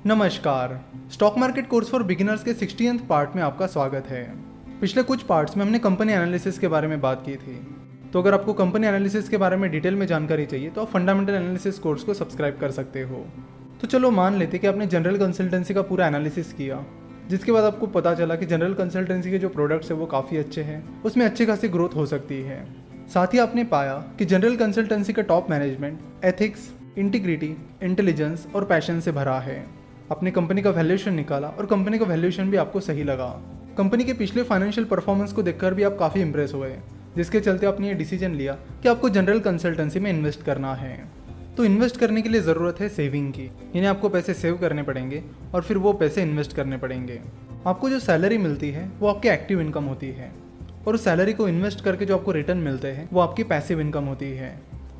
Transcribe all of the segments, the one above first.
नमस्कार। Stock market course for beginners के 60th part में आपका स्वागत है। पिछले कुछ पार्ट्स में हमने कंपनी एनालिसिस के बारे में बात की थी। तो अगर आपको कंपनी एनालिसिस के बारे में डिटेल में जानकारी चाहिए तो आप फंडामेंटल एनालिसिस कोर्स को सब्सक्राइब कर सकते हो। तो चलो मान लेते कि आपने जनरल कंसल्टेंसी का पूरा एनालिसिस किया, जिसके बाद आपको पता चला कि जनरल कंसल्टेंसी के जो प्रोडक्ट्स है वो काफ़ी अच्छे हैं, उसमें अच्छी खासी ग्रोथ हो सकती है। साथ ही आपने पाया कि जनरल कंसल्टेंसी का top management ethics, integrity, intelligence और पैशन से भरा है। अपनी कंपनी का वैल्यूएशन निकाला और कंपनी का वैल्यूएशन भी आपको सही लगा। कंपनी के पिछले फाइनेंशियल परफॉर्मेंस को देखकर भी आप काफ़ी इंप्रेस हुए, जिसके चलते आपने ये डिसीजन लिया कि आपको जनरल कंसल्टेंसी में इन्वेस्ट करना है। तो इन्वेस्ट करने के लिए ज़रूरत है सेविंग की, यानी आपको पैसे सेव करने पड़ेंगे और फिर वो पैसे इन्वेस्ट करने पड़ेंगे। आपको जो सैलरी मिलती है वो आपकी एक्टिव इनकम होती है, और उस सैलरी को इन्वेस्ट करके जो आपको रिटर्न मिलते हैं वो आपकी पैसिव इनकम होती है।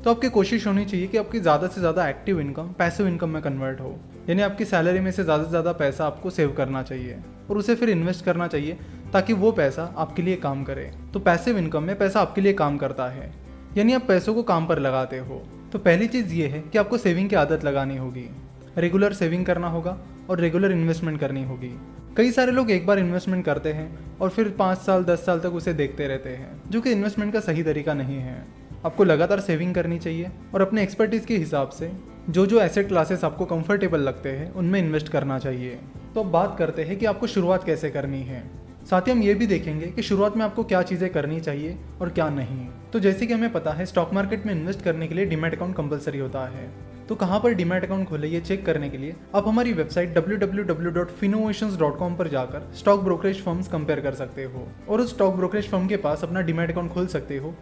तो आपकी कोशिश होनी चाहिए कि आपकी ज़्यादा से ज़्यादा एक्टिव इनकम पैसिव इनकम में कन्वर्ट हो, यानी आपकी सैलरी में से ज़्यादा पैसा आपको सेव करना चाहिए और उसे फिर इन्वेस्ट करना चाहिए ताकि वो पैसा आपके लिए काम करे। तो पैसिव इनकम में पैसा आपके लिए काम करता है, यानी आप पैसों को काम पर लगाते हो। तो पहली चीज़ ये है कि आपको सेविंग की आदत लगानी होगी, रेगुलर सेविंग करना होगा और रेगुलर इन्वेस्टमेंट करनी होगी। कई सारे लोग एक बार इन्वेस्टमेंट करते हैं और फिर 5 साल 10 साल तक उसे देखते रहते हैं, जो कि इन्वेस्टमेंट का सही तरीका नहीं है। आपको लगातार सेविंग करनी चाहिए और अपने एक्सपर्टीज़ के हिसाब से जो एसेट क्लासेस आपको कंफर्टेबल लगते हैं उनमें इन्वेस्ट करना चाहिए। तो अब बात करते हैं कि आपको शुरुआत कैसे करनी है। साथ ही हम ये भी देखेंगे कि शुरुआत में आपको क्या चीज़ें करनी चाहिए और क्या नहीं। तो जैसे कि हमें पता है स्टॉक मार्केट में इन्वेस्ट करने के लिए डीमैट अकाउंट कंपलसरी होता है। तो कहाँ पर डीमैट अकाउंट खोले ये चेक करने के लिए आप हमारी वेबसाइट www.finnovations.com पर जाकर स्टॉक ब्रोकरेज फर्म्स कंपेयर कर सकते हो और उस स्टॉक ब्रोकरेज फर्म के पास अपना डीमैट अकाउंट खोल सकते हो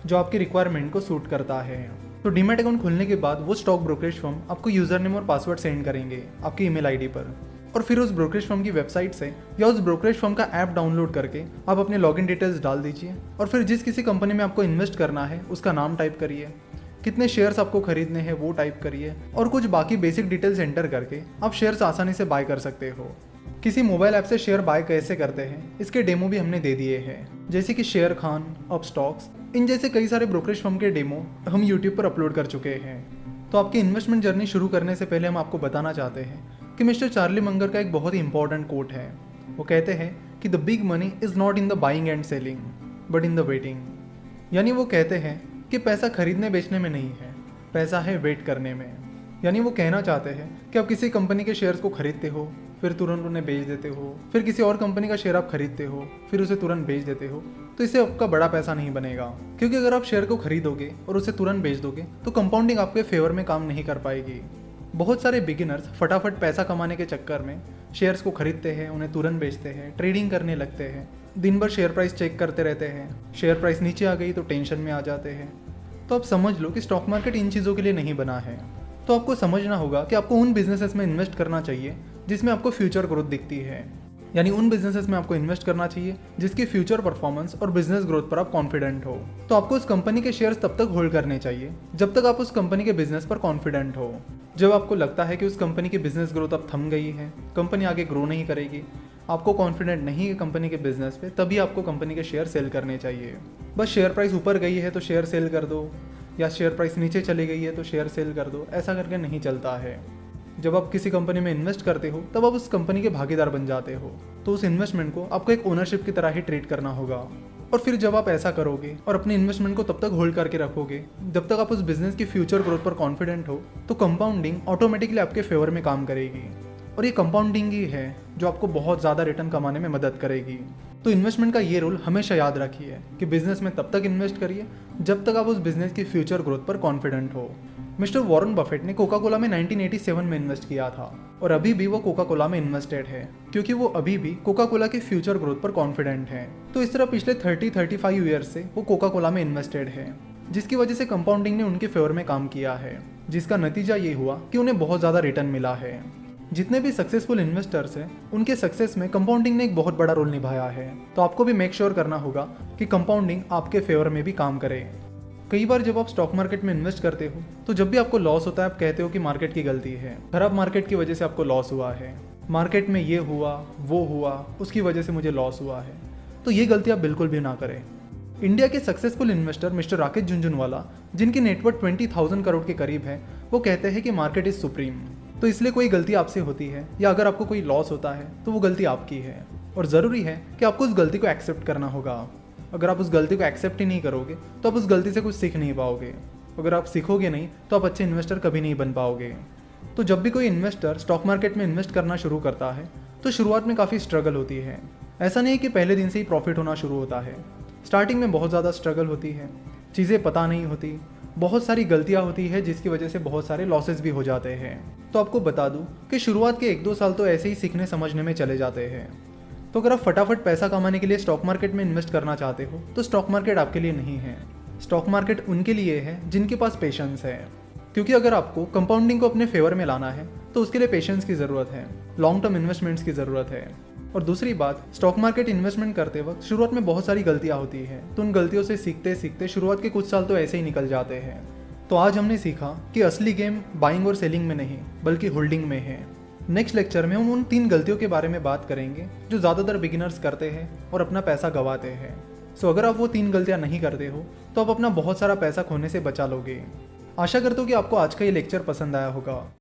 जो आपकी रिक्वायरमेंट को सूट करता है। तो डीमैट अकाउंट खोलने के बाद वो स्टॉक ब्रोकरेज फर्म आपको यूजर नेम और पासवर्ड सेंड करेंगे आपकी ईमेल आईडी पर, और फिर उस ब्रोकरेज फर्म की वेबसाइट से या उस ब्रोकरेज फर्म का ऐप डाउनलोड करके आप अपने लॉगिन डिटेल्स डाल दीजिए और फिर जिस किसी कंपनी में आपको इन्वेस्ट करना है उसका नाम टाइप करिए, कितने शेयर्स आपको खरीदने हैं वो टाइप करिए और कुछ बाकी बेसिक डिटेल्स एंटर करके आप शेयर्स आसानी से बाय कर सकते हो। किसी मोबाइल ऐप से शेयर बाय कैसे करते हैं इसके डेमो भी हमने दे दिए हैं, जैसे कि शेयर खान, अपस्टॉक्स, इन जैसे कई सारे ब्रोकरेज फर्म के डेमो हम यूट्यूब पर अपलोड कर चुके हैं। तो आपकी इन्वेस्टमेंट जर्नी शुरू करने से पहले हम आपको बताना चाहते हैं कि मिस्टर चार्ली मंगर का एक बहुत ही इंपॉर्टेंट कोट है। वो कहते हैं कि the big money is not in the buying and selling but in the waiting. यानी वो कहते हैं कि पैसा खरीदने बेचने में नहीं है, पैसा है वेट करने में। यानी वो कहना चाहते हैं कि आप किसी कंपनी के शेयर्स को खरीदते हो फिर तुरंत उन्हें बेच देते हो, फिर किसी और कंपनी का शेयर आप खरीदते हो फिर उसे तुरंत बेच देते हो, तो इससे आपका बड़ा पैसा नहीं बनेगा। क्योंकि अगर आप शेयर को खरीदोगे और उसे तुरंत बेच दोगे तो कंपाउंडिंग आपके फेवर में काम नहीं कर पाएगी। बहुत सारे बिगिनर्स फटाफट पैसा कमाने के चक्कर में शेयर्स को खरीदते हैं, उन्हें तुरंत बेचते हैं, ट्रेडिंग करने लगते हैं, दिन भर शेयर प्राइस चेक करते रहते हैं। शेयर प्राइस नीचे आ गई तो टेंशन में आ जाते हैं। तो आप समझ लो कि स्टॉक मार्केट इन चीज़ों के लिए नहीं बना है। तो आपको समझना होगा कि आपको उन बिजनेसेस में इन्वेस्ट करना चाहिए जिसमें आपको फ्यूचर ग्रोथ दिखती है, यानी उन बिजनेसेस में आपको इन्वेस्ट करना चाहिए जिसकी फ्यूचर परफॉर्मेंस और बिजनेस ग्रोथ पर आप कॉन्फिडेंट हो। तो आपको उस कंपनी के शेयर्स तब तक होल्ड करने चाहिए जब तक आप उस कंपनी के बिजनेस पर कॉन्फिडेंट हो। जब आपको लगता है कि उस कंपनी की बिजनेस ग्रोथ अब थम गई है, कंपनी आगे ग्रो नहीं करेगी, आपको कॉन्फिडेंट नहीं है कंपनी के बिजनेस पे, तभी आपको कंपनी के शेयर सेल करने चाहिए। बस शेयर प्राइस ऊपर गई है तो शेयर सेल कर दो, या शेयर प्राइस नीचे चली गई है तो शेयर सेल कर दो, ऐसा करके नहीं चलता है। जब आप किसी कंपनी में इन्वेस्ट करते हो तब आप उस कंपनी के भागीदार बन जाते हो, तो उस इन्वेस्टमेंट को आपको एक ओनरशिप की तरह ही ट्रीट करना होगा। और फिर जब आप ऐसा करोगे और अपने इन्वेस्टमेंट को तब तक होल्ड करके रखोगे जब तक आप उस बिजनेस की फ्यूचर ग्रोथ पर कॉन्फिडेंट हो, तो कंपाउंडिंग ऑटोमेटिकली आपके फेवर में काम करेगी। और ये कंपाउंडिंग ही है जो आपको बहुत ज़्यादा रिटर्न कमाने में मदद करेगी। तो इन्वेस्टमेंट का ये रूल हमेशा याद रखिए कि बिजनेस में तब तक इन्वेस्ट करिए जब तक आप उस बिजनेस की फ्यूचर ग्रोथ पर कॉन्फिडेंट हो। मिस्टर वॉरेन बफेट ने कोका कोला में 1987 में इन्वेस्ट किया था और अभी भी वो कोका कोला में इन्वेस्टेड है, क्योंकि वो अभी भी कोका कोला की फ्यूचर ग्रोथ पर कॉन्फिडेंट है। तो इस तरह पिछले 30-35 ईयर्स से वो कोका कोला में इन्वेस्टेड है, जिसकी वजह से कंपाउंडिंग ने उनके फेवर में काम किया है, जिसका नतीजा ये हुआ कि उन्हें बहुत ज़्यादा रिटर्न मिला है। जितने भी सक्सेसफुल इन्वेस्टर्स हैं उनके सक्सेस में कंपाउंडिंग ने एक बहुत बड़ा रोल निभाया है। तो आपको भी मेक श्योर करना होगा कि कंपाउंडिंग आपके फेवर में भी काम करे। कई बार जब आप स्टॉक मार्केट में इन्वेस्ट करते हो तो जब भी आपको लॉस होता है आप कहते हो कि मार्केट की गलती है, खराब मार्केट की वजह से आपको लॉस हुआ है, मार्केट में ये हुआ वो हुआ उसकी वजह से मुझे लॉस हुआ है। तो ये गलती आप बिल्कुल भी ना करें। इंडिया के successful investor mister Rakesh Jhunjhunwala, जिनकी नेटवर्थ 20,000 करोड़ के करीब है, वो कहते हैं कि मार्केट इज सुप्रीम, तो इसलिए कोई गलती आपसे होती है या अगर आपको कोई लॉस होता है तो वो गलती आपकी है, और ज़रूरी है कि आपको उस गलती को एक्सेप्ट करना होगा। अगर आप उस गलती को एक्सेप्ट ही नहीं करोगे तो आप उस गलती से कुछ सीख नहीं पाओगे। अगर आप सीखोगे नहीं तो आप अच्छे इन्वेस्टर कभी नहीं बन पाओगे। तो जब भी कोई इन्वेस्टर स्टॉक मार्केट में इन्वेस्ट करना शुरू करता है तो शुरुआत में काफ़ी स्ट्रगल होती है। ऐसा नहीं है कि पहले दिन से ही प्रॉफिट होना शुरू होता है। स्टार्टिंग में बहुत ज़्यादा स्ट्रगल होती है, चीज़ें पता नहीं होती, बहुत सारी गलतियाँ होती है जिसकी वजह से बहुत सारे लॉसेस भी हो जाते हैं। तो आपको बता दूं कि शुरुआत के 1-2 साल तो ऐसे ही सीखने समझने में चले जाते हैं। तो अगर आप फटाफट पैसा कमाने के लिए स्टॉक मार्केट में इन्वेस्ट करना चाहते हो तो स्टॉक मार्केट आपके लिए नहीं है। स्टॉक मार्केट उनके लिए है जिनके पास पेशेंस है, क्योंकि अगर आपको कंपाउंडिंग को अपने फेवर में लाना है तो उसके लिए पेशेंस की ज़रूरत है, लॉन्ग टर्म इन्वेस्टमेंट्स की ज़रूरत है। और दूसरी बात, स्टॉक मार्केट इन्वेस्टमेंट करते वक्त शुरुआत में बहुत सारी गलतियाँ होती हैं, तो उन गलतियों से सीखते सीखते शुरुआत के कुछ साल तो ऐसे ही निकल जाते हैं। तो आज हमने सीखा कि असली गेम बाइंग और सेलिंग में नहीं बल्कि होल्डिंग में है। नेक्स्ट लेक्चर में हम उन 3 गलतियों के बारे में बात करेंगे जो ज़्यादातर बिगिनर्स करते हैं और अपना पैसा गंवाते हैं। सो अगर आप वो 3 गलतियाँ नहीं करते हो तो आप अपना बहुत सारा पैसा खोने से बचा लोगे। आशा करता हूँ कि आपको आज का ये लेक्चर पसंद आया होगा।